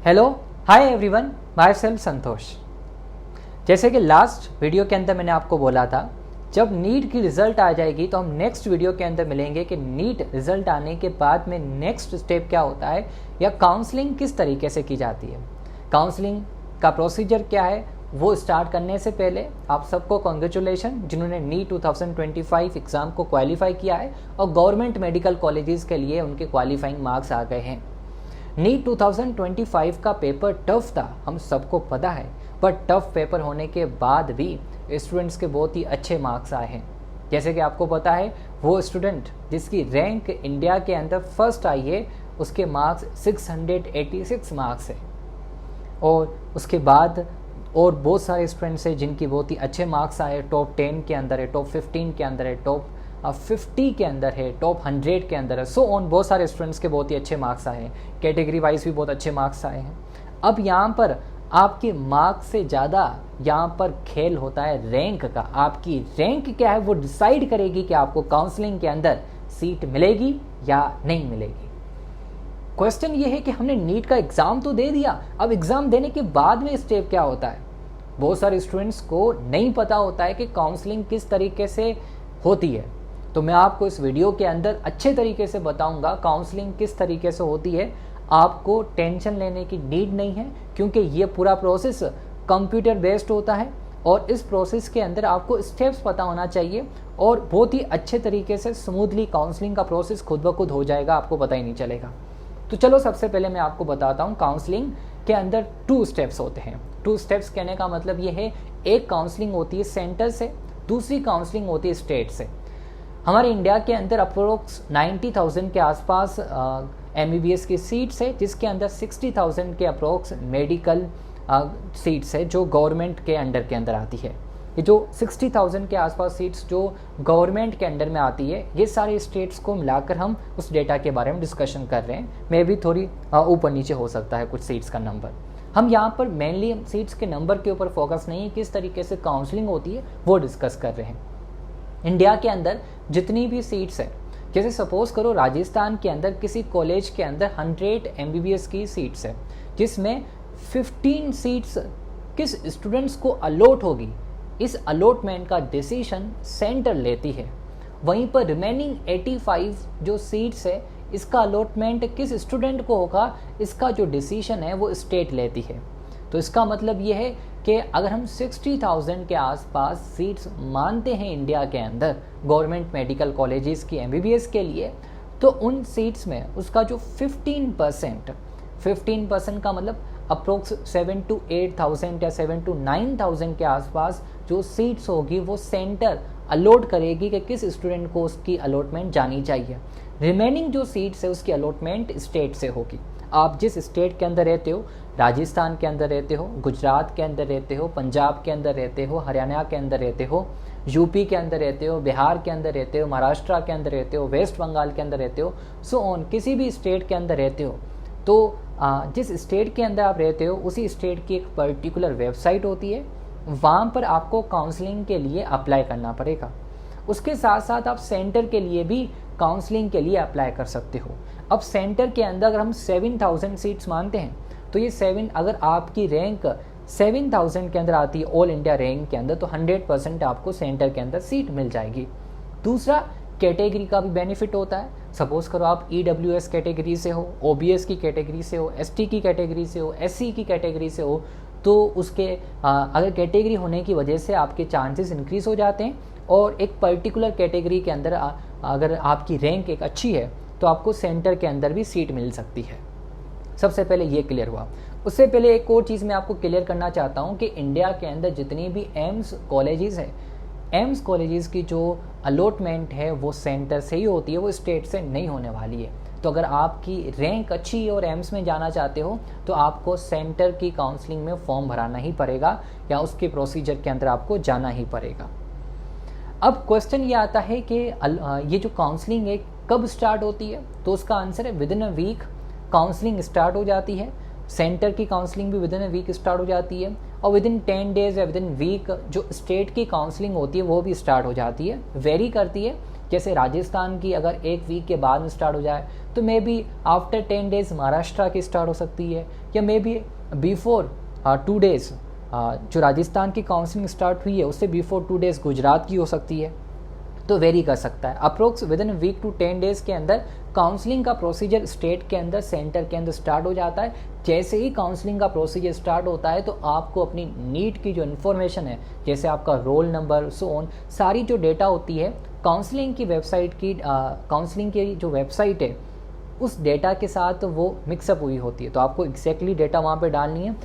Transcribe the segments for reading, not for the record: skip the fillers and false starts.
Hello hi everyone, myself Santosh. जैसे कि last video के अंदर मैंने आपको बोला था, जब नीट की रिज़ल्ट आ जाएगी तो हम नेक्स्ट वीडियो के अंदर मिलेंगे कि नीट रिज़ल्ट आने के बाद में नेक्स्ट स्टेप क्या होता है या काउंसलिंग किस तरीके से की जाती है। काउंसलिंग का प्रोसीजर क्या है वो स्टार्ट करने से पहले आप सबको कॉन्ग्रेचुलेशन जिन्होंने नीट 2025 एग्ज़ाम को क्वालिफाई किया है और गवर्नमेंट मेडिकल कॉलेजेस के लिए उनके क्वालिफाइंग मार्क्स आ गए हैं। नीट 2025 का पेपर टफ था, हम सबको पता है, पर टफ पेपर होने के बाद भी स्टूडेंट्स के बहुत ही अच्छे मार्क्स आए हैं। जैसे कि आपको पता है, वो स्टूडेंट जिसकी रैंक इंडिया के अंदर फर्स्ट आई है उसके मार्क्स 686 मार्क्स है, और उसके बाद और बहुत सारे स्टूडेंट्स हैं जिनकी बहुत ही अच्छे मार्क्स आए, टॉप 10 के अंदर है, टॉप 15 के अंदर है, टॉप 50 के अंदर है, टॉप 100 के अंदर है, सो ऑन। बहुत सारे स्टूडेंट्स के बहुत ही अच्छे मार्क्स आए हैं, कैटेगरी वाइज भी बहुत अच्छे मार्क्स आए हैं। अब यहाँ पर आपके मार्क्स से ज़्यादा यहाँ पर खेल होता है रैंक का। आपकी रैंक क्या है वो डिसाइड करेगी कि आपको काउंसलिंग के अंदर सीट मिलेगी या नहीं मिलेगी। क्वेश्चन ये है कि हमने नीट का एग्ज़ाम तो दे दिया, अब एग्ज़ाम देने के बाद में स्टेप क्या होता है। बहुत सारे स्टूडेंट्स को नहीं पता होता है कि काउंसलिंग किस तरीके से होती है, तो मैं आपको इस वीडियो के अंदर अच्छे तरीके से बताऊंगा काउंसलिंग किस तरीके से होती है। आपको टेंशन लेने की नीड नहीं है, क्योंकि ये पूरा प्रोसेस कंप्यूटर बेस्ड होता है और इस प्रोसेस के अंदर आपको स्टेप्स पता होना चाहिए और बहुत ही अच्छे तरीके से स्मूथली काउंसलिंग का प्रोसेस खुद ब खुद हो जाएगा, आपको पता ही नहीं चलेगा। तो चलो सबसे पहले मैं आपको बताता हूँ काउंसलिंग के अंदर 2 स्टेप्स होते हैं। 2 स्टेप्स कहने का मतलब ये है, एक काउंसलिंग होती है सेंटर से, दूसरी काउंसलिंग होती है स्टेट से। हमारे इंडिया के अंदर अप्रोक्स 90,000 के आसपास MBBS की सीट्स है, जिसके अंदर 60,000 के अप्रोक्स मेडिकल सीट्स है जो गवर्नमेंट के अंडर के अंदर आती है। ये जो 60,000 के आसपास सीट्स जो गवर्नमेंट के अंडर में आती है, ये सारे स्टेट्स को मिलाकर हम उस डेटा के बारे में डिस्कशन कर रहे हैं। मे भी थोड़ी ऊपर नीचे हो सकता है कुछ सीट्स का नंबर। हम यहाँ पर मेनली सीट्स के नंबर के ऊपर फोकस नहीं है, किस तरीके से काउंसलिंग होती है वो डिस्कस कर रहे हैं। इंडिया के अंदर जितनी भी सीट्स है, जैसे सपोज करो राजस्थान के अंदर किसी कॉलेज के अंदर 100 MBBS की सीट्स है, जिसमें 15 सीट्स किस स्टूडेंट्स को अलॉट होगी, इस अलॉटमेंट का डिसीजन सेंटर लेती है। वहीं पर रिमेनिंग 85 जो सीट्स है, इसका अलॉटमेंट किस स्टूडेंट को होगा, इसका जो डिसीजन है वो स्टेट लेती है। तो इसका मतलब ये है कि अगर हम 60,000 के आसपास सीट्स मानते हैं इंडिया के अंदर गवर्नमेंट मेडिकल कॉलेजेस की MBBS के लिए, तो उन सीट्स में उसका जो 15% का मतलब अप्रोक्स 7 to 8,000 या 7 to 9,000 के आसपास जो सीट्स होगी वो सेंटर अलॉट करेगी कि किस स्टूडेंट को उसकी अलॉटमेंट जानी चाहिए। रिमेनिंग जो सीट्स है उसकी अलॉटमेंट स्टेट से होगी। आप जिस स्टेट के अंदर रहते हो, राजस्थान के अंदर रहते हो, गुजरात के अंदर रहते हो, पंजाब के अंदर रहते हो, हरियाणा के अंदर रहते हो, यूपी के अंदर रहते हो, बिहार के अंदर रहते हो, महाराष्ट्र के अंदर रहते हो, वेस्ट बंगाल के अंदर रहते हो, सो ऑन, किसी भी स्टेट के अंदर रहते हो, तो जिस स्टेट के अंदर आप रहते हो उसी स्टेट की एक पर्टिकुलर वेबसाइट होती है, वहाँ पर आपको काउंसलिंग के लिए अप्लाई करना पड़ेगा। उसके साथ साथ आप सेंटर के लिए भी काउंसलिंग के लिए अप्लाई कर सकते हो। अब सेंटर के अंदर अगर हम 7,000 सीट्स मानते हैं, तो ये 7, अगर आपकी रैंक 7,000 के अंदर आती है ऑल इंडिया रैंक के अंदर, तो 100% आपको सेंटर के अंदर सीट मिल जाएगी। दूसरा, कैटेगरी का भी बेनिफिट होता है। सपोज करो आप EWS कैटेगरी से हो, OBS की कैटेगरी से हो, ST की कैटेगरी से हो, SC की कैटेगरी से हो, तो उसके अगर कैटेगरी होने की वजह से आपके चांसेस इंक्रीज़ हो जाते हैं, और एक पर्टिकुलर कैटेगरी के अंदर अगर आपकी रैंक एक अच्छी है तो आपको सेंटर के अंदर भी सीट मिल सकती है। सबसे पहले ये क्लियर हुआ। उससे पहले एक और चीज़ मैं आपको क्लियर करना चाहता हूँ कि इंडिया के अंदर जितनी भी एम्स कॉलेजेस है, एम्स कॉलेजेस की जो अलॉटमेंट है वो सेंटर से ही होती है, वो स्टेट से नहीं होने वाली है। तो अगर आपकी रैंक अच्छी है और एम्स में जाना चाहते हो तो आपको सेंटर की काउंसलिंग में फॉर्म भराना ही पड़ेगा या उसके प्रोसीजर के अंदर आपको जाना ही पड़ेगा। अब क्वेश्चन ये आता है कि ये जो काउंसलिंग है कब स्टार्ट होती है, तो उसका आंसर है within a week counselling start हो जाती है। सेंटर की काउंसलिंग भी विदिन अ वीक स्टार्ट हो जाती है, और विदिन 10 डेज या विदिन वीक जो स्टेट की काउंसलिंग होती है वो भी स्टार्ट हो जाती है। वेरी करती है, जैसे राजस्थान की अगर एक वीक के बाद में स्टार्ट हो जाए तो may be after 10 days Maharashtra की स्टार्ट हो सकती है, या मे बी बिफोर 2 डेज जो राजस्थान की काउंसलिंग स्टार्ट हुई है उससे बिफोर 2 डेज गुजरात की हो सकती है। तो वेरी कर सकता है। Approx within week to 10 days के अंदर काउंसलिंग का प्रोसीजर स्टेट के अंदर, सेंटर के अंदर स्टार्ट हो जाता है। जैसे ही काउंसलिंग का प्रोसीजर स्टार्ट होता है तो आपको अपनी नीट की जो इन्फॉर्मेशन है, जैसे आपका रोल नंबर, सो ऑन, सारी जो डेटा होती है काउंसलिंग की वेबसाइट की, काउंसलिंग की जो वेबसाइट है उस डेटा के साथ वो मिक्सअप हुई होती है। तो आपको एग्जैक्टली डेटा वहाँ पे डालनी है।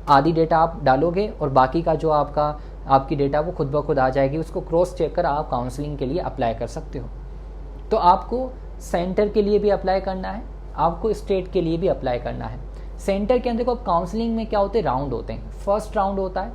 आधी डेटा आप डालोगे और बाकी का जो आपकी डेटा वो खुद ब खुद आ जाएगी। उसको क्रॉस चेक कर आप काउंसलिंग के लिए अप्लाई कर सकते हो। तो आपको सेंटर के लिए भी अप्लाई करना है, आपको स्टेट के लिए भी अप्लाई करना है। सेंटर के अंदर को काउंसलिंग में क्या होते हैं, राउंड होते हैं। फर्स्ट राउंड होता है,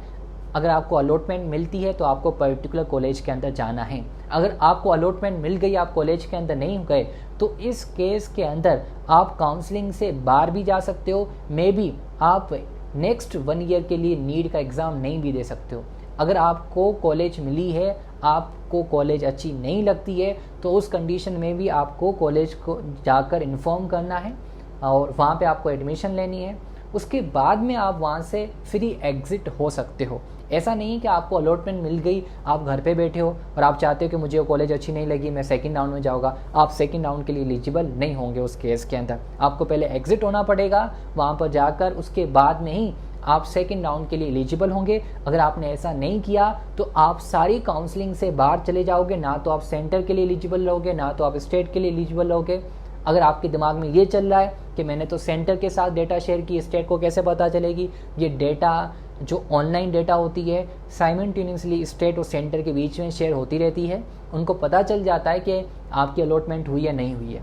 अगर आपको अलॉटमेंट मिलती है तो आपको पर्टिकुलर कॉलेज के अंदर जाना है। अगर आपको अलॉटमेंट मिल गई, आप कॉलेज के अंदर नहीं गए, तो इस केस के अंदर आप काउंसलिंग से बाहर भी जा सकते हो। मे बी आप नेक्स्ट 1 ईयर के लिए नीट का एग्ज़ाम नहीं भी दे सकते हो। अगर आपको कॉलेज मिली है, आपको कॉलेज अच्छी नहीं लगती है, तो उस कंडीशन में भी आपको कॉलेज को जाकर इन्फॉर्म करना है और वहाँ पे आपको एडमिशन लेनी है। उसके बाद में आप वहाँ से फ्री एग्ज़िट हो सकते हो। ऐसा नहीं कि आपको अलॉटमेंट मिल गई, आप घर पे बैठे हो और आप चाहते हो कि मुझे वो कॉलेज अच्छी नहीं लगी, मैं सेकंड राउंड में जाऊँगा। आप सेकंड राउंड के लिए एलिजिबल नहीं होंगे उस केस के अंदर। आपको पहले एग्ज़िट होना पड़ेगा वहाँ पर जाकर, उसके बाद में ही आप सेकंड राउंड के लिए एलिजिबल होंगे। अगर आपने ऐसा नहीं किया तो आप सारी काउंसलिंग से बाहर चले जाओगे। ना तो आप सेंटर के लिए एलिजिबल रहोगे, ना तो आप स्टेट के लिए एलिजिबल रहोगे। अगर आपके दिमाग में ये चल रहा है कि मैंने तो सेंटर के साथ डेटा शेयर की, स्टेट को कैसे पता चलेगी, ये डेटा जो ऑनलाइन डेटा होती है साइमल्टेनियसली स्टेट और सेंटर के बीच में शेयर होती रहती है। उनको पता चल जाता है कि आपकी अलॉटमेंट हुई या नहीं हुई है,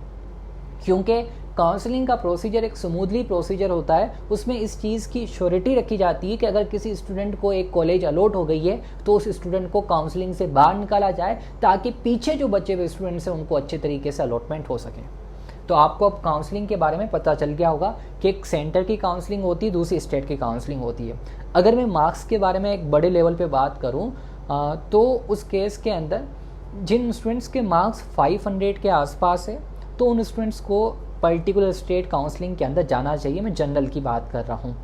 क्योंकि काउंसलिंग का प्रोसीजर एक स्मूथली प्रोसीजर होता है। उसमें इस चीज़ की श्योरिटी रखी जाती है कि अगर किसी स्टूडेंट को एक कॉलेज अलॉट हो गई है तो उस स्टूडेंट को काउंसलिंग से बाहर निकाला जाए, ताकि पीछे जो बचे हुए स्टूडेंट्स हैं उनको अच्छे तरीके से अलॉटमेंट हो सके। तो आपको अब काउंसलिंग के बारे में पता चल गया होगा कि एक सेंटर की काउंसलिंग होती है, दूसरी स्टेट की काउंसलिंग होती है। अगर मैं मार्क्स के बारे में एक बड़े लेवल पे बात करूं तो उस केस के अंदर जिन स्टूडेंट्स के मार्क्स 500 के आसपास है तो उन स्टूडेंट्स को पर्टिकुलर स्टेट काउंसलिंग के अंदर जाना चाहिए। मैं जनरल की बात कर रहा हूँ।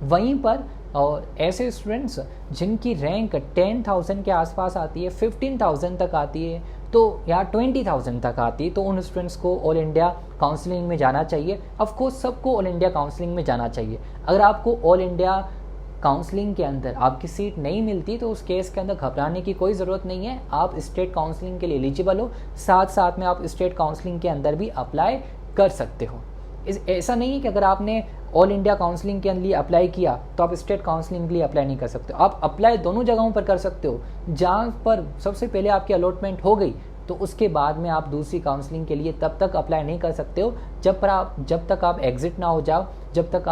वहीं पर और ऐसे स्टूडेंट्स जिनकी रैंक 10,000 के आसपास आती है, 15,000 तक आती है, तो या 20,000 तक आती है, तो उन स्टूडेंट्स को ऑल इंडिया काउंसलिंग में जाना चाहिए। ऑफकोर्स सबको ऑल इंडिया काउंसलिंग में जाना चाहिए। अगर आपको ऑल इंडिया काउंसलिंग के अंदर आपकी सीट नहीं मिलती तो उस केस के अंदर घबराने की कोई ज़रूरत नहीं है। आप स्टेट काउंसलिंग के लिए एलिजिबल हो, साथ साथ में आप स्टेट काउंसलिंग के अंदर भी अप्लाई कर सकते हो। ऐसा नहीं है कि अगर आपने ऑल इंडिया काउंसलिंग के लिए अप्लाई किया तो आप स्टेट काउंसलिंग के लिए अप्लाई नहीं कर सकते। आप अप्लाई दोनों जगहों पर कर सकते हो। जहाँ पर सबसे पहले आपकी अलॉटमेंट हो गई तो उसके बाद में आप दूसरी काउंसलिंग के लिए तब तक अप्लाई नहीं कर सकते हो जब तक आप एग्जिट ना हो जाओ, जब तक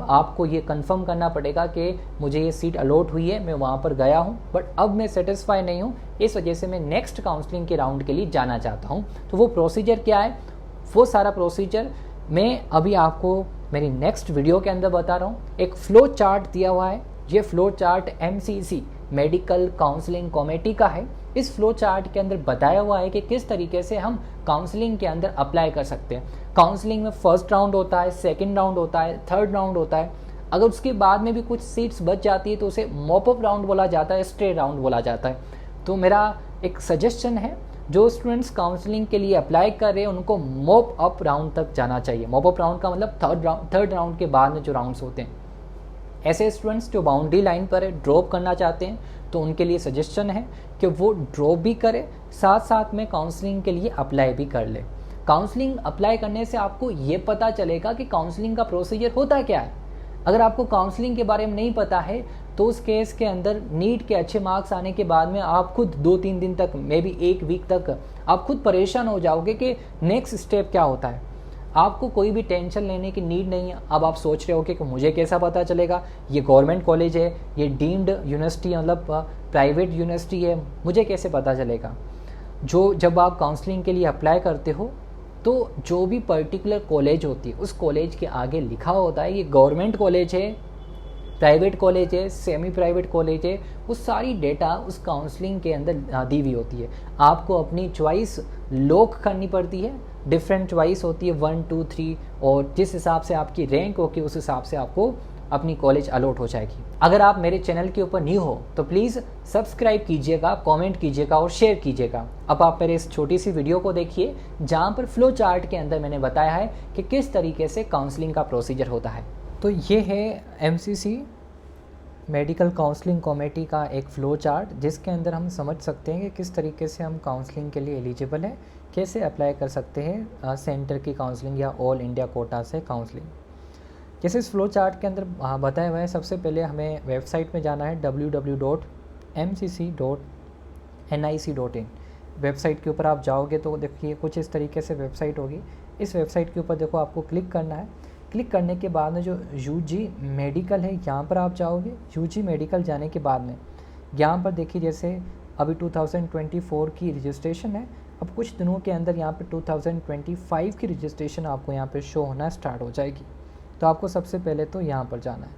आपको ये कंफर्म करना पड़ेगा कि मुझे ये सीट अलॉट हुई है, मैं वहाँ पर गया हूँ बट अब मैं सेटिस्फाई नहीं हूँ, इस वजह से मैं नेक्स्ट काउंसलिंग के राउंड के लिए जाना चाहता हूँ। तो वो प्रोसीजर क्या है, वो सारा प्रोसीजर मैं अभी आपको मेरी नेक्स्ट वीडियो के अंदर बता रहा हूँ। एक फ्लो चार्ट दिया हुआ है, ये flow chart MCC medical counselling committee का है। इस फ्लो चार्ट के अंदर बताया हुआ है कि किस तरीके से हम काउंसलिंग के अंदर अप्लाई कर सकते हैं। काउंसलिंग में फर्स्ट राउंड होता है, सेकंड राउंड होता है, थर्ड राउंड होता है। अगर उसके बाद में भी कुछ सीट्स बच जाती है तो उसे मॉप अप राउंड बोला जाता है, स्ट्रेट राउंड बोला जाता है। तो मेरा एक सजेशन है, जो स्टूडेंट्स काउंसलिंग के लिए अप्लाई कर रहे हैं उनको मॉप अप राउंड तक जाना चाहिए। मॉप अप राउंड का मतलब थर्ड राउंड के बाद में जो राउंड्स होते हैं। ऐसे स्टूडेंट्स जो बाउंड्री लाइन पर ड्रॉप करना चाहते हैं तो उनके लिए सजेशन है कि वो ड्रॉप भी करे, साथ साथ में काउंसलिंग के लिए अप्लाई भी कर ले। काउंसलिंग अप्लाई करने से आपको ये पता चलेगा कि काउंसलिंग का प्रोसीजर होता क्या है। अगर आपको काउंसलिंग के बारे में नहीं पता है तो उस केस के अंदर नीट के अच्छे मार्क्स आने के बाद में आप खुद 2-3 दिन तक, मे बी 1 वीक तक आप खुद परेशान हो जाओगे कि नेक्स्ट स्टेप क्या होता है। आपको कोई भी टेंशन लेने की नीड नहीं है। अब आप सोच रहे हो कि मुझे कैसा पता चलेगा, ये गवर्नमेंट कॉलेज है, ये डीम्ड यूनिवर्सिटी मतलब प्राइवेट यूनिवर्सिटी है, मुझे कैसे पता चलेगा। जब आप काउंसलिंग के लिए अप्लाई करते हो तो जो भी पर्टिकुलर कॉलेज होती है उस कॉलेज के आगे लिखा होता है ये गवर्नमेंट कॉलेज है प्राइवेट कॉलेज है, सेमी प्राइवेट कॉलेज है, वो सारी डेटा उस काउंसलिंग के अंदर दी हुई होती है। आपको अपनी चॉइस लॉक करनी पड़ती है, डिफरेंट चॉइस होती है 1 2 3, और जिस हिसाब से आपकी रैंक होगी उस हिसाब से आपको अपनी कॉलेज अलॉट हो जाएगी। अगर आप मेरे चैनल के ऊपर न्यू हो तो प्लीज़ सब्सक्राइब कीजिएगा, कमेंट कीजिएगा और शेयर कीजिएगा। अब आप मेरे इस छोटी सी वीडियो को देखिए जहाँ पर फ्लो चार्ट के अंदर मैंने बताया है कि किस तरीके से काउंसलिंग का प्रोसीजर होता है। तो ये है MCC मेडिकल काउंसलिंग कमेटी का एक फ़्लो चार्ट, जिसके अंदर हम समझ सकते हैं कि किस तरीके से हम काउंसलिंग के लिए एलिजिबल हैं, कैसे अप्लाई कर सकते हैं सेंटर की काउंसलिंग या ऑल इंडिया कोटा से काउंसलिंग। जैसे इस फ़्लो चार्ट के अंदर बताया हुआ है, सबसे पहले हमें वेबसाइट में जाना है www.mcc.nic.in। वेबसाइट के ऊपर आप जाओगे तो देखिए कुछ इस तरीके से वेबसाइट होगी। इस वेबसाइट के ऊपर देखो आपको क्लिक करना है। क्लिक करने के बाद में जो UG मेडिकल है यहाँ पर आप जाओगे। UG मेडिकल जाने के बाद में यहाँ पर देखिए जैसे अभी 2024 की रजिस्ट्रेशन है, अब कुछ दिनों के अंदर यहाँ पे 2025 की रजिस्ट्रेशन आपको यहाँ पे शो होना स्टार्ट हो जाएगी। तो आपको सबसे पहले तो यहाँ पर जाना है।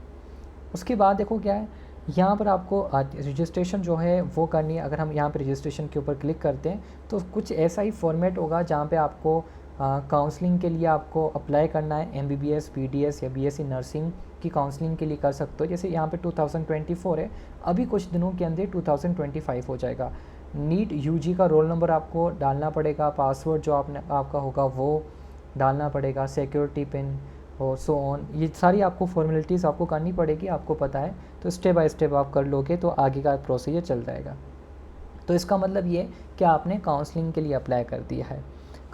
उसके बाद देखो क्या है, यहाँ पर आपको रजिस्ट्रेशन जो है वो करनी है। अगर हम यहाँ पर रजिस्ट्रेशन के ऊपर क्लिक करते हैं तो कुछ ऐसा ही फॉर्मेट होगा जहाँ पे आपको काउंसलिंग के लिए आपको अप्लाई करना है। MBBS, BDS या BSc नर्सिंग की काउंसलिंग के लिए कर सकते हो। जैसे यहाँ पे 2024 है, अभी कुछ दिनों के अंदर 2025 हो जाएगा। नीट UG का रोल नंबर आपको डालना पड़ेगा, पासवर्ड जो आपका होगा वो डालना पड़ेगा, सिक्योरिटी पिन और सो ऑन, ये सारी आपको फॉर्मेलिटीज़ आपको करनी पड़ेगी, आपको पता है। तो स्टेप बाय स्टेप आप कर लोगे तो आगे का प्रोसीजर चल जाएगा। तो इसका मतलब ये कि आपने काउंसलिंग के लिए अप्लाई कर दिया है।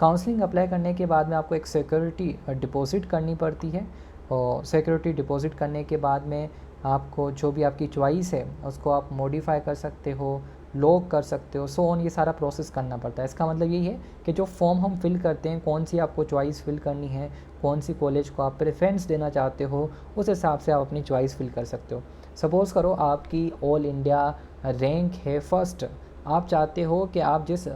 काउंसलिंग अप्लाई करने के बाद में आपको एक सिक्योरिटी डिपॉजिट करनी पड़ती है, और सिक्योरिटी डिपॉजिट करने के बाद में आपको जो भी आपकी चॉइस है उसको आप मॉडिफाई कर सकते हो, लॉक कर सकते हो, सो ऑन, ये सारा प्रोसेस करना पड़ता है। इसका मतलब यही है कि जो फॉर्म हम फिल करते हैं, कौन सी आपको चॉइस फिल करनी है, कौन सी कॉलेज को आप प्रेफरेंस देना चाहते हो, उस हिसाब से आप अपनी चॉइस फिल कर सकते हो। सपोज़ करो आपकी ऑल इंडिया रैंक है फर्स्ट, आप चाहते हो कि आप जिस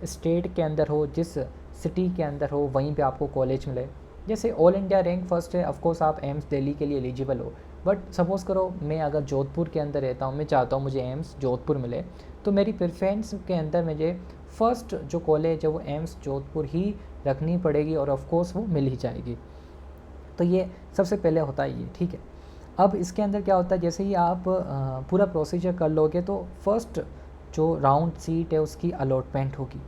स्टेट के अंदर हो, जिस सिटी के अंदर हो, वहीं पे आपको कॉलेज मिले। जैसे ऑल इंडिया रैंक फर्स्ट है, ऑफ कोर्स आप एम्स दिल्ली के लिए एलिजिबल हो। बट सपोज़ करो मैं अगर जोधपुर के अंदर रहता हूँ, मैं चाहता हूँ मुझे एम्स जोधपुर मिले, तो मेरी प्रेफरेंस के अंदर मुझे फ़र्स्ट जो कॉलेज है वो एम्स जोधपुर ही रखनी पड़ेगी, और ऑफ कोर्स वो मिल ही जाएगी। तो ये सबसे पहले होता है ये, ठीक है। अब इसके अंदर क्या होता है, जैसे ही आप पूरा प्रोसीजर कर लोगे तो फर्स्ट जो राउंड सीट है उसकी अलॉटमेंट होगी।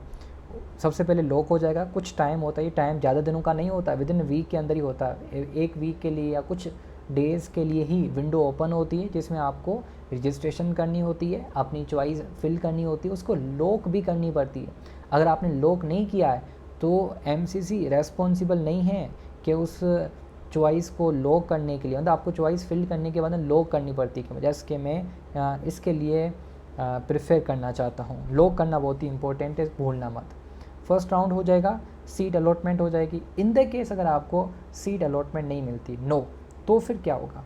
सबसे पहले लॉक हो जाएगा, कुछ टाइम होता है, ये टाइम ज़्यादा दिनों का नहीं होता, विद इन वीक के अंदर ही होता है। एक वीक के लिए या कुछ डेज़ के लिए ही विंडो ओपन होती है, जिसमें आपको रजिस्ट्रेशन करनी होती है, अपनी चॉइस फिल करनी होती है, उसको लॉक भी करनी पड़ती है। अगर आपने लॉक नहीं किया है तो MCC रेस्पॉन्सिबल नहीं है कि उस चॉइस को लॉक करने के लिए, मतलब आपको चॉइस फिल करने के बाद लॉक करनी पड़ती है, जैसे कि मैं इसके लिए प्रेफर करना चाहता हूँ। लॉक करना बहुत ही इंपॉर्टेंट है, भूलना मत। फर्स्ट राउंड हो जाएगा, सीट अलॉटमेंट हो जाएगी। इन द केस अगर आपको सीट अलॉटमेंट नहीं मिलती, नो, तो फिर क्या होगा,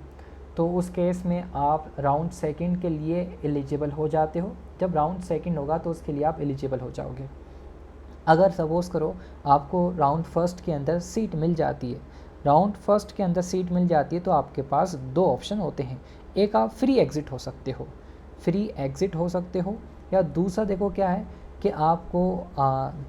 तो उस केस में आप राउंड सेकंड के लिए एलिजिबल हो जाते हो। जब राउंड सेकंड होगा तो उसके लिए आप एलिजिबल हो जाओगे। अगर सपोज़ करो आपको राउंड फर्स्ट के अंदर सीट मिल जाती है, राउंड फर्स्ट के अंदर सीट मिल जाती है, तो आपके पास दो ऑप्शन होते हैं। एक, आप फ्री एग्ज़िट हो सकते हो, फ्री एग्ज़िट हो सकते हो, या दूसरा देखो क्या है कि आपको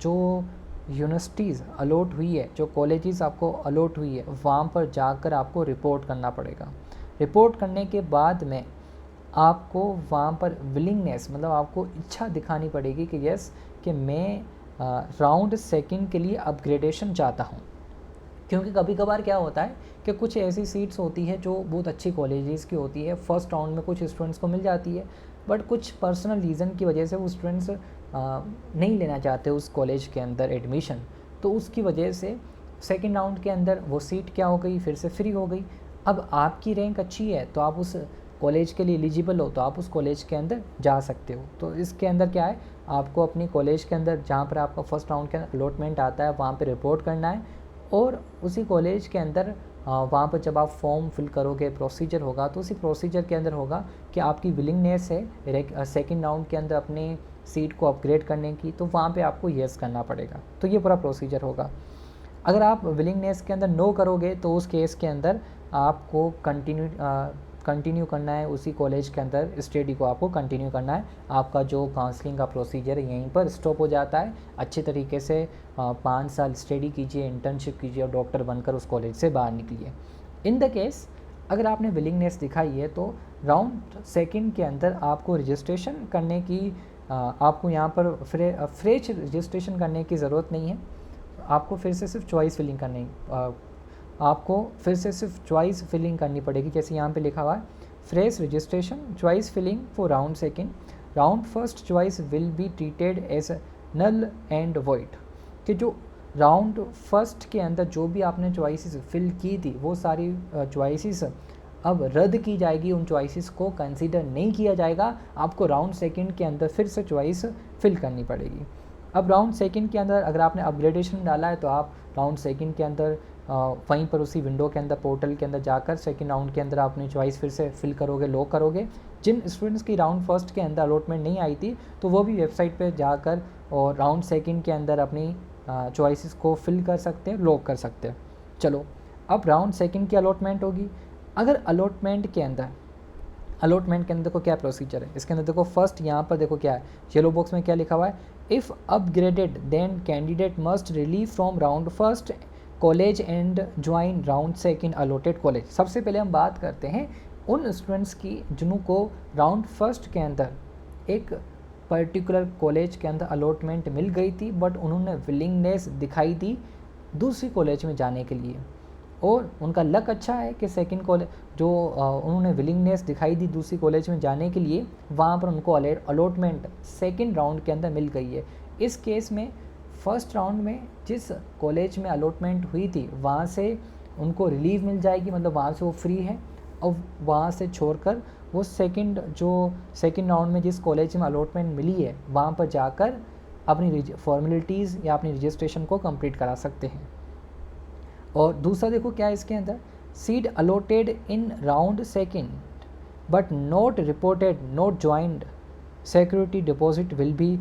जो यूनिवर्सिटीज़ अलॉट हुई है, जो कॉलेजेस आपको अलॉट हुई है, वहाँ पर जाकर आपको रिपोर्ट करना पड़ेगा। रिपोर्ट करने के बाद में आपको वहाँ पर विलिंगनेस, मतलब आपको इच्छा दिखानी पड़ेगी कि यस, कि मैं राउंड सेकंड के लिए अपग्रेडेशन चाहता हूँ। क्योंकि कभी कभार क्या होता है कि कुछ ऐसी सीट्स होती है जो बहुत अच्छी कॉलेजेस की होती है, फर्स्ट राउंड में कुछ स्टूडेंट्स को मिल जाती है, बट कुछ पर्सनल रीज़न की वजह से वो स्टूडेंट्स नहीं लेना चाहते उस कॉलेज के अंदर एडमिशन, तो उसकी वजह से सेकंड राउंड के अंदर वो सीट क्या हो गई, फिर से फ्री हो गई। अब आपकी रैंक अच्छी है तो आप उस कॉलेज के लिए एलिजिबल हो, तो आप उस कॉलेज के अंदर जा सकते हो। तो इसके अंदर क्या है, आपको अपनी कॉलेज के अंदर जहाँ पर आपका फर्स्ट राउंड के अंदर अलॉटमेंट आता है वहाँ पर रिपोर्ट करना है, और उसी कॉलेज के अंदर वहाँ पर जब आप फॉर्म फिल करोगे, प्रोसीजर होगा, तो उसी प्रोसीजर के अंदर होगा कि आपकी विलिंगनेस है सेकंड राउंड के अंदर अपनी सीट को अपग्रेड करने की, तो वहाँ पे आपको येस करना पड़ेगा। तो ये पूरा प्रोसीजर होगा। अगर आप विलिंगनेस के अंदर नो करोगे तो उस केस के अंदर आपको कंटिन्यू करना है, उसी कॉलेज के अंदर स्टडी को आपको कंटिन्यू करना है। आपका जो काउंसलिंग का प्रोसीजर है यहीं पर स्टॉप हो जाता है। अच्छे तरीके से 5 साल स्टडी कीजिए, इंटर्नशिप कीजिए और डॉक्टर बनकर उस कॉलेज से बाहर निकलिए। इन द केस अगर आपने विलिंगनेस दिखाई है तो राउंड सेकंड के अंदर आपको रजिस्ट्रेशन करने की आपको यहाँ पर फ्रेश रजिस्ट्रेशन करने की ज़रूरत नहीं है। आपको फिर से सिर्फ चॉइस फिलिंग करनी आपको फिर से सिर्फ चॉइस फिलिंग करनी पड़ेगी। जैसे यहाँ पे लिखा हुआ है fresh registration choice filling for round second, round first choice will be treated as null and void. कि जो राउंड फर्स्ट के अंदर जो भी आपने चॉइसेस फिल की थी वो सारी चॉइसेस अब रद्द की जाएगी, उन चॉइसेस को कंसीडर नहीं किया जाएगा। आपको राउंड सेकंड के अंदर फिर से चॉइस फिल करनी पड़ेगी। अब राउंड सेकंड के अंदर अगर आपने अपग्रेडेशन डाला है तो आप राउंड सेकंड के अंदर वहीं पर उसी विंडो के अंदर पोर्टल के अंदर जाकर सेकंड राउंड के अंदर अपनी चॉइस फिर से फिल करोगे, लॉक करोगे। जिन स्टूडेंट्स की राउंड फर्स्ट के अंदर अलॉटमेंट नहीं आई थी तो वो भी वेबसाइट पर जाकर और राउंड सेकंड के अंदर अपनी चॉइसेस को फिल कर सकते हैं, लॉक कर सकते हैं। चलो अब राउंड सेकंड की अलॉटमेंट होगी। अगर अलॉटमेंट के अंदर देखो क्या प्रोसीजर है। इसके अंदर देखो फर्स्ट यहाँ पर देखो क्या है, येलो बॉक्स में क्या लिखा हुआ है, if upgraded then candidate must relieve from round first college and join round second allotted college. सबसे पहले हम बात करते हैं उन स्टूडेंट्स की जिनको राउंड फर्स्ट के अंदर एक पर्टिकुलर कॉलेज के अंदर अलॉटमेंट मिल गई थी बट उन्होंने विलिंगनेस दिखाई थी दूसरी कॉलेज में जाने के लिए, और उनका लक अच्छा है कि सेकंड कॉलेज जो उन्होंने विलिंगनेस दिखाई दी दूसरी कॉलेज में जाने के लिए, वहाँ पर उनको अलॉटमेंट सेकंड राउंड के अंदर मिल गई है। इस केस में फर्स्ट राउंड में जिस कॉलेज में अलॉटमेंट हुई थी वहाँ से उनको रिलीव मिल जाएगी, मतलब वहाँ से वो फ्री है, और वहाँ से छोड़कर वो सेकंड राउंड में जिस कॉलेज में अलॉटमेंट मिली है वहाँ पर जाकर अपनी फॉर्मेलिटीज़ या अपनी रजिस्ट्रेशन को कंप्लीट करा सकते हैं। और दूसरा देखो क्या है इसके अंदर, seat allotted in round second but not reported not joined security deposit will be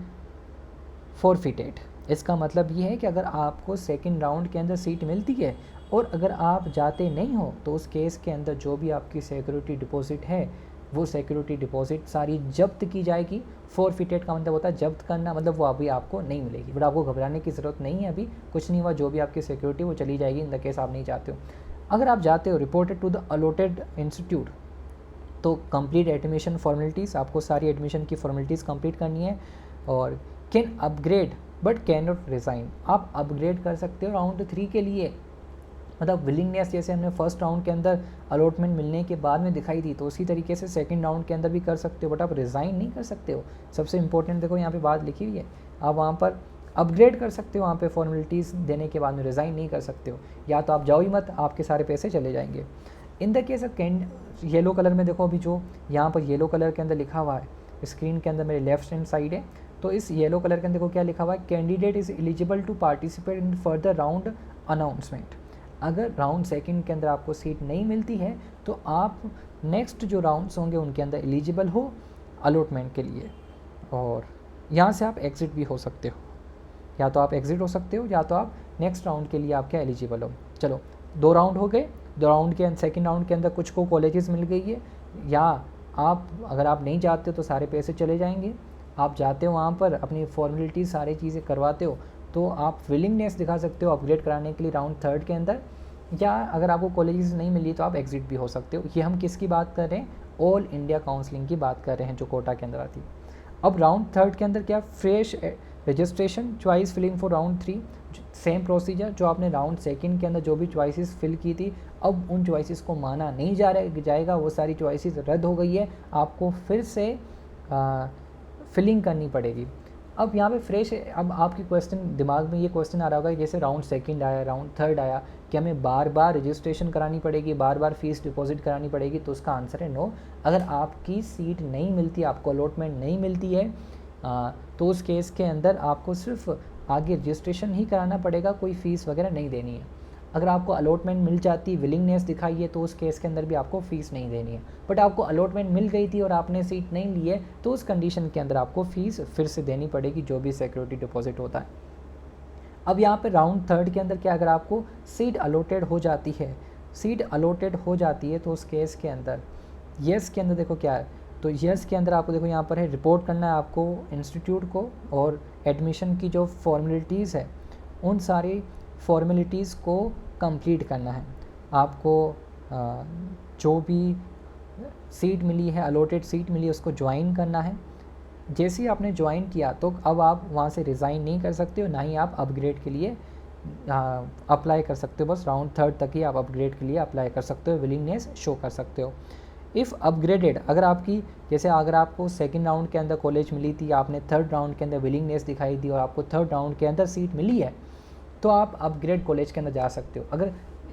forfeited. इसका मतलब ये है कि अगर आपको सेकंड राउंड के अंदर सीट मिलती है और अगर आप जाते नहीं हो तो उस केस के अंदर जो भी आपकी सिक्योरिटी डिपॉजिट है वो सिक्योरिटी डिपॉजिट सारी जब्त की जाएगी। फॉरफिटेड का मतलब होता है जब्त करना, मतलब वो अभी आपको नहीं मिलेगी। बट आपको घबराने की ज़रूरत नहीं है, अभी कुछ नहीं हुआ, जो भी आपकी सिक्योरिटी वो चली जाएगी इन द केस आप नहीं जाते हो। अगर आप जाते हो reported to the allotted institute तो कंप्लीट एडमिशन फॉर्मेलिटीज़, आपको सारी एडमिशन की फॉर्मेलिटीज़ कंप्लीट करनी है। और can upgrade but can not resign, आप अपग्रेड कर सकते हो राउंड 3 के लिए, मतलब विलिंगनेस जैसे हमने फर्स्ट राउंड के अंदर अलॉटमेंट मिलने के बाद में दिखाई दी तो उसी तरीके से सेकंड राउंड के अंदर भी कर सकते हो, बट आप रिज़ाइन नहीं कर सकते हो। सबसे इंपॉर्टेंट देखो यहाँ पे बात लिखी हुई है, आप वहाँ पर अपग्रेड कर सकते हो, वहाँ पे फॉर्मेलिटीज़ देने के बाद में रिज़ाइन नहीं कर सकते हो। या तो आप जाओ ही मत, आपके सारे पैसे चले जाएंगे। In the case of yellow colour में देखो, अभी जो यहाँ पर येलो कलर के अंदर लिखा हुआ है स्क्रीन के अंदर मेरे लेफ्ट हैंड साइड है, तो इस येलो कलर के अंदर देखो क्या लिखा हुआ है, candidate is eligible to participate in further round announcement. अगर राउंड सेकंड के अंदर आपको सीट नहीं मिलती है तो आप नेक्स्ट जो राउंड्स होंगे उनके अंदर एलिजिबल हो अलॉटमेंट के लिए, और यहाँ से आप एग्ज़िट भी हो सकते हो। या तो आप एग्ज़िट हो सकते हो या तो आप नेक्स्ट राउंड के लिए आप क्या एलिजिबल हो। चलो 2 राउंड हो गए, 2 राउंड के सेकंड राउंड के अंदर कुछ को कॉलेजेस मिल गई है, या आप अगर आप नहीं जाते हो तो सारे पैसे चले जाएंगे। आप जाते हो वहाँ पर अपनी फॉर्मेलिटी सारी चीज़ें करवाते हो तो आप विलिंगनेस दिखा सकते हो अपग्रेड कराने के लिए राउंड थर्ड के अंदर, या अगर आपको कॉलेजेस नहीं मिली तो आप एग्ज़िट भी हो सकते हो। ये हम किसकी बात कर रहे हैं, ऑल इंडिया काउंसलिंग की बात कर रहे हैं जो कोटा के अंदर आती है। अब राउंड थर्ड के अंदर क्या, fresh registration choice filling for round 3, same procedure जो आपने राउंड सेकंड के अंदर जो भी चॉइसेस फिल की थी अब उन चॉइसेस को माना नहीं जाएगा, वो सारी चॉइसेस रद्द हो गई है, आपको फिर से फिलिंग करनी पड़ेगी। अब यहाँ पे फ्रेश है। अब आपकी क्वेश्चन दिमाग में ये क्वेश्चन आ रहा होगा जैसे राउंड सेकंड आया, राउंड थर्ड आया, कि हमें बार बार रजिस्ट्रेशन करानी पड़ेगी, बार बार फीस डिपॉजिट करानी पड़ेगी, तो उसका आंसर है नो। अगर आपकी सीट नहीं मिलती, आपको अलॉटमेंट नहीं मिलती है तो उस केस के अंदर आपको सिर्फ आगे रजिस्ट्रेशन ही कराना पड़ेगा, कोई फ़ीस वगैरह नहीं देनी है। अगर आपको अलॉटमेंट मिल जाती, विलिंगनेस दिखाई है, तो उस केस के अंदर भी आपको फ़ीस नहीं देनी है। बट आपको अलॉटमेंट मिल गई थी और आपने सीट नहीं ली है तो उस कंडीशन के अंदर आपको फ़ीस फिर से देनी पड़ेगी, जो भी सिक्योरिटी डिपॉजिट होता है। अब यहाँ पे राउंड थर्ड के अंदर क्या, अगर आपको सीट अलॉटेड हो जाती है तो उस केस के अंदर येस के अंदर देखो क्या है, तो येस के अंदर आपको देखो यहाँ पर है रिपोर्ट करना है आपको इंस्टीट्यूट को, और एडमिशन की जो फॉर्मेलिटीज़ है उन सारी फॉर्मेलिटीज़ को कंप्लीट करना है आपको। जो भी सीट मिली है, अलॉटेड सीट मिली है, उसको ज्वाइन करना है। जैसे ही आपने ज्वाइन किया तो अब आप वहाँ से रिज़ाइन नहीं कर सकते हो, ना ही आप अपग्रेड के लिए अप्लाई कर सकते हो। बस राउंड 3 तक ही आप अपग्रेड के लिए अप्लाई कर सकते हो, विलिंगनेस शो कर सकते हो। इफ़ अपग्रेडेड, अगर आपकी जैसे अगर आपको सेकंड राउंड के अंदर कॉलेज मिली थी, आपने थर्ड राउंड के अंदर विलिंगनेस दिखाई दी और आपको थर्ड राउंड के अंदर सीट मिली है, तो आप अपग्रेड कॉलेज के अंदर जा सकते हो।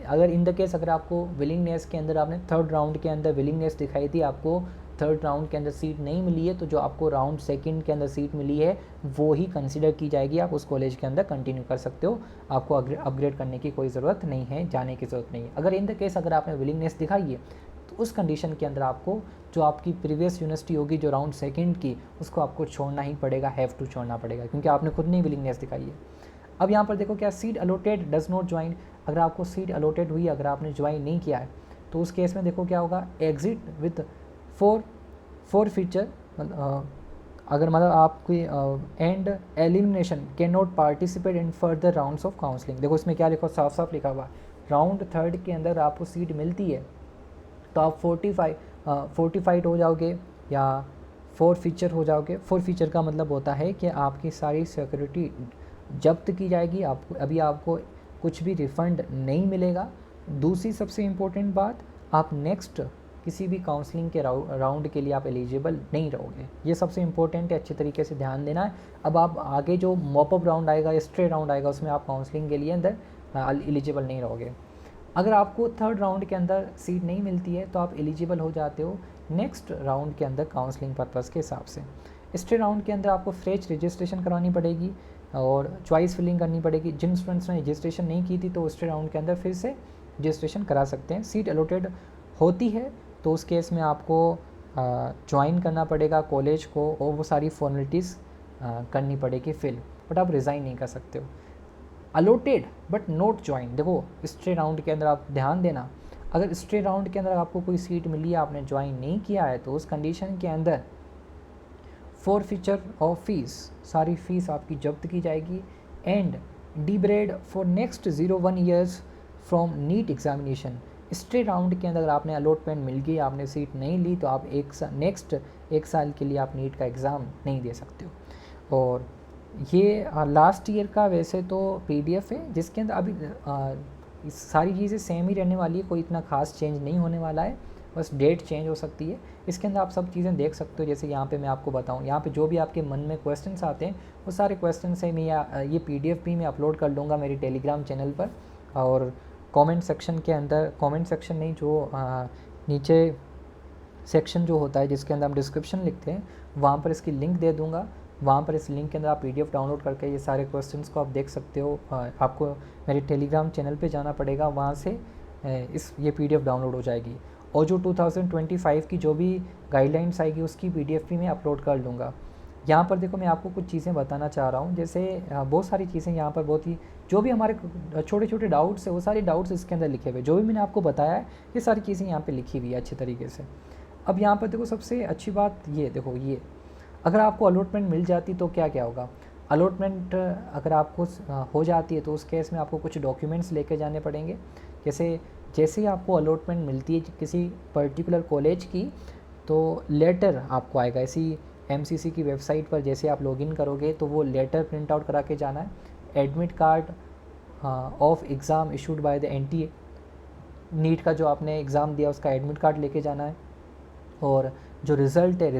अगर इन द केस अगर आपको विलिंगनेस के अंदर आपने थर्ड राउंड के अंदर विलिंगनेस दिखाई थी, आपको थर्ड राउंड के अंदर सीट नहीं मिली है, तो जो आपको राउंड सेकंड के अंदर सीट मिली है वो ही कंसिडर की जाएगी, आप उस कॉलेज के अंदर कंटिन्यू कर सकते हो। आपको अपग्रेड करने की कोई ज़रूरत नहीं है, जाने की ज़रूरत नहीं है। अगर इन द केस अगर आपने विलिंगनेस दिखाई है तो उस कंडीशन के अंदर आपको जो आपकी प्रीवियस यूनिवर्सिटी होगी जो राउंड सेकंड की, उसको आपको छोड़ना ही पड़ेगा, हैव टू छोड़ना पड़ेगा, क्योंकि आपने खुद नहीं विलिंगनेस दिखाई है। अब यहाँ पर देखो क्या, seat allotted does not join, अगर आपको सीट अलॉटेड हुई, अगर आपने ज्वाइन नहीं किया है, तो उस केस में देखो क्या होगा, एग्जिट विथ फोर फीचर, अगर मतलब आपकी and elimination can not participate in further rounds of counselling. देखो इसमें क्या लिखा, साफ साफ लिखा हुआ, राउंड थर्ड के अंदर आपको सीट मिलती है तो आप 45 हो जाओगे या 4 फीचर हो जाओगे। 4 फीचर का मतलब होता है कि आपकी सारी सिक्योरिटी जब्त की जाएगी, आपको कुछ भी रिफ़ंड नहीं मिलेगा। दूसरी सबसे इम्पोर्टेंट बात, आप नेक्स्ट किसी भी काउंसलिंग के राउंड के लिए आप एलिजिबल नहीं रहोगे। ये सबसे इम्पोर्टेंट है, अच्छे तरीके से ध्यान देना है। अब आप आगे जो मॉपअप राउंड आएगा, स्ट्रे राउंड आएगा, उसमें आप काउंसलिंग के लिए अंदर एलिजिबल नहीं रहोगे। अगर आपको थर्ड राउंड के अंदर सीट नहीं मिलती है तो आप एलिजिबल हो जाते हो नेक्स्ट राउंड के अंदर काउंसलिंग पर्पज़ के हिसाब से। स्टे राउंड के अंदर आपको फ्रेश रजिस्ट्रेशन करवानी पड़ेगी और चॉइस फिलिंग करनी पड़ेगी। जिन स्टूडेंट्स ने रजिस्ट्रेशन नहीं की थी तो स्टे राउंड के अंदर फिर से रजिस्ट्रेशन करा सकते हैं। सीट अलॉटेड होती है तो उस केस में आपको ज्वाइन करना पड़ेगा कॉलेज को और वो सारी फॉर्मेलिटीज़ करनी पड़ेगी फिल, बट आप रिज़ाइन नहीं कर सकते हो। अलॉटेड बट नॉट ज्वाइन, देखो स्ट्रे राउंड के अंदर आप ध्यान देना, अगर स्ट्रे राउंड के अंदर आपको कोई सीट मिली है, आपने ज्वाइन नहीं किया है, तो उस कंडीशन के अंदर 4 फीचर ऑफ फीस, सारी फीस आपकी जब्त की जाएगी। And debarred for next 0-1 years from NEET examination. Stray round के अंदर अगर आपने अलॉटमेंट मिल गई, आपने सीट नहीं ली, तो आप नेक्स्ट 1 साल के लिए आप नीट का एग्ज़ाम नहीं दे सकते हो। और ये लास्ट ईयर का वैसे तो PDF है जिसके अंदर अभी सारी चीज़ें सेम ही रहने वाली है, कोई इतना खास चेंज नहीं होने वाला है, बस डेट चेंज हो सकती है। इसके अंदर आप सब चीज़ें देख सकते हो, जैसे यहाँ पे मैं आपको बताऊँ, यहाँ पे जो भी आपके मन में क्वेश्चंस आते हैं वो सारे क्वेश्चंस है मैं ये PDF भी मैं अपलोड कर दूँगा मेरी टेलीग्राम चैनल पर। और कमेंट सेक्शन के अंदर, कमेंट सेक्शन नहीं, जो नीचे सेक्शन जो होता है जिसके अंदर हम डिस्क्रिप्शन लिखते हैं, वहाँ पर इसकी लिंक दे दूँगा। वहाँ पर इस लिंक के अंदर आप PDF डाउनलोड करके ये सारे क्वेश्चंस को आप देख सकते हो। आपको मेरे टेलीग्राम चैनल पे जाना पड़ेगा, वहाँ से ये PDF डाउनलोड हो जाएगी। और जो 2025 की जो भी गाइडलाइंस आएगी उसकी PDF भी मैं अपलोड कर दूँगा। यहाँ पर देखो मैं आपको कुछ चीज़ें बताना चाह रहा हूँ, जैसे बहुत सारी चीज़ें यहाँ पर बहुत ही जो भी हमारे छोटे छोटे डाउट्स है वो सारे डाउट्स इसके अंदर लिखे हुए, जो भी मैंने आपको बताया है ये सारी चीज़ें यहाँ पर लिखी हुई है अच्छे तरीके से। अब यहाँ पर देखो सबसे अच्छी बात ये देखो, ये अगर आपको अलॉटमेंट मिल जाती तो क्या क्या होगा। अलॉटमेंट अगर आपको हो जाती है तो उस केस में आपको कुछ डॉक्यूमेंट्स लेके जाने पड़ेंगे। जैसे ही आपको अलॉटमेंट मिलती है किसी पर्टिकुलर कॉलेज की, तो लेटर आपको आएगा इसी MCC की वेबसाइट पर। जैसे आप लॉगिन करोगे तो वो लेटर प्रिंट आउट करा के जाना है। Admit card of exam issued by the NTA, NEET का जो आपने एग्ज़ाम दिया उसका एडमिट कार्ड लेके जाना है। और जो रिज़ल्ट है,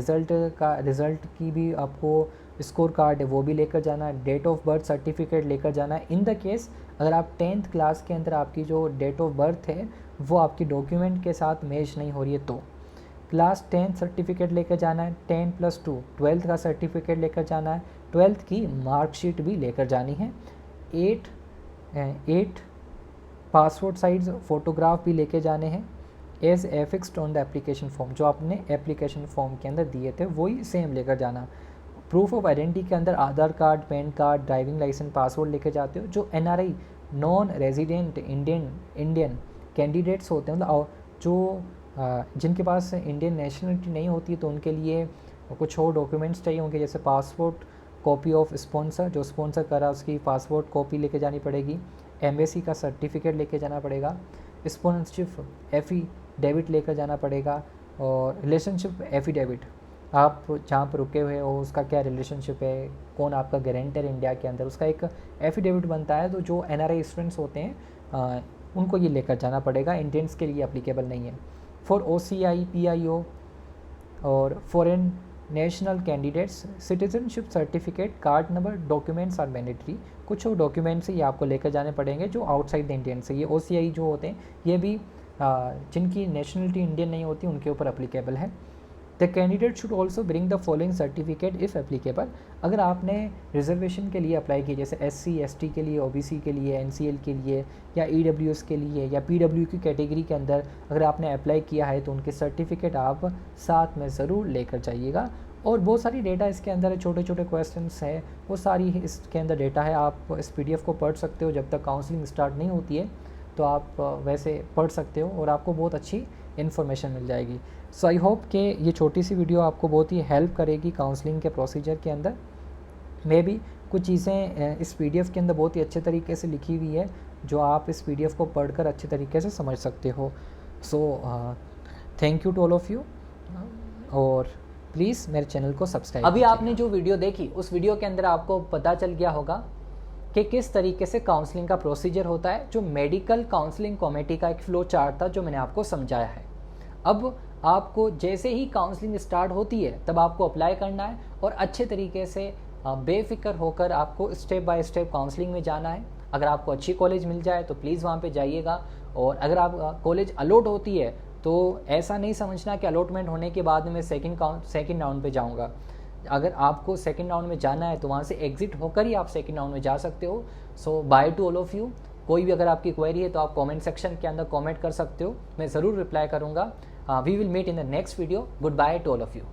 रिज़ल्ट की भी आपको स्कोर कार्ड है वो भी लेकर जाना है। डेट ऑफ बर्थ सर्टिफिकेट लेकर जाना है। इन द केस अगर आप 10th क्लास के अंदर आपकी जो डेट ऑफ बर्थ है वो आपकी डॉक्यूमेंट के साथ मैच नहीं हो रही है तो क्लास 10 सर्टिफिकेट लेकर जाना है। 10+2 12th का सर्टिफिकेट लेकर जाना है। 12th की मार्कशीट भी लेकर जानी है। 8 पासपोर्ट साइज फ़ोटोग्राफ भी लेके जाने हैं। As affixed on the application form, जो आपने एप्लीकेशन फॉर्म के अंदर दिए थे वही सेम लेकर जाना। प्रूफ ऑफ आइडेंटिटी के अंदर Aadhaar card, PAN card, driving licence, passport लेके जाते हो। जो NRI non resident Indian candidates होते हैं, मतलब जो जिनके पास इंडियन नेशनलिटी नहीं होती तो उनके लिए कुछ और डॉक्यूमेंट्स चाहिए होंगे, जैसे पासपोर्ट, कॉपी ऑफ स्पॉन्सर, जो स्पॉन्सर करा उसकी पासपोर्ट कॉपी लेके जानी पड़ेगी, एम्बेसी का सर्टिफिकेट लेके जाना पड़ेगा, स्पॉन्सरशिप एफिडेविट लेकर जाना पड़ेगा, और रिलेशनशिप एफिडेविट, आप जहाँ पर रुके हुए हो उसका क्या रिलेशनशिप है, कौन आपका गारंटर इंडिया के अंदर, उसका एक एफिडेविट बनता है। तो जो NRI स्टूडेंट्स होते हैं उनको ये लेकर जाना पड़ेगा, इंडियंस के लिए अप्लीकेबल नहीं है। फॉर OCI PIO और foreign national candidates citizenship certificate, card number, documents are mandatory. कुछ और डॉक्यूमेंट्स ये आपको लेकर जाने पड़ेंगे जो आउटसाइड द इंडियन से, ये OCI जो होते हैं ये भी जिनकी नेशनलिटी इंडियन नहीं होती उनके ऊपर अप्लीकेबल है। The candidate should also bring the following certificate if applicable. अगर आपने रिजर्वेशन के लिए अप्लाई किया, जैसे SC ST के लिए, OBC के लिए, NCL के लिए, या EWS के लिए, या PW की कैटेगरी के अंदर अगर आपने अप्लाई किया है तो उनके सर्टिफिकेट आप साथ में ज़रूर लेकर जाइएगा। और बहुत सारी डेटा इसके अंदर है, छोटे छोटे क्वेश्चंस है, वो सारी इसके अंदर डेटा है। आप इस PDF को पढ़ सकते हो, जब तक काउंसलिंग स्टार्ट नहीं होती है तो आप वैसे पढ़ सकते हो और आपको बहुत अच्छी इन्फॉर्मेशन मिल जाएगी। सो आई होप कि ये छोटी सी वीडियो आपको बहुत ही हेल्प करेगी काउंसलिंग के प्रोसीजर के अंदर। मे भी कुछ चीज़ें इस PDF के अंदर बहुत ही अच्छे तरीके से लिखी हुई है जो आप इस PDF को पढ़कर अच्छे तरीके से समझ सकते हो। So thank you to all of you, और प्लीज़ मेरे चैनल को सब्सक्राइब। अभी आपने जो वीडियो देखी उस वीडियो के अंदर आपको पता चल गया होगा कि किस तरीके से काउंसलिंग का प्रोसीजर होता है, जो मेडिकल काउंसलिंग कमेटी का एक फ्लो चार्ट था जो मैंने आपको समझाया है। अब आपको जैसे ही काउंसलिंग स्टार्ट होती है तब आपको अप्लाई करना है और अच्छे तरीके से बेफिक्र होकर आपको स्टेप बाय स्टेप काउंसलिंग में जाना है। अगर आपको अच्छी कॉलेज मिल जाए तो प्लीज़ वहाँ पे जाइएगा, और अगर आप कॉलेज अलॉट होती है तो ऐसा नहीं समझना कि अलॉटमेंट होने के बाद मैं सेकंड राउंड पे जाऊँगा। अगर आपको सेकंड राउंड में जाना है तो वहाँ से एग्जिट होकर ही आप सेकंड राउंड में जा सकते हो। So bye to all of you. कोई भी अगर आपकी क्वेरी है तो आप कमेंट सेक्शन के अंदर कमेंट कर सकते हो, मैं ज़रूर रिप्लाई करूँगा। We will meet in the next video. Goodbye to all of you.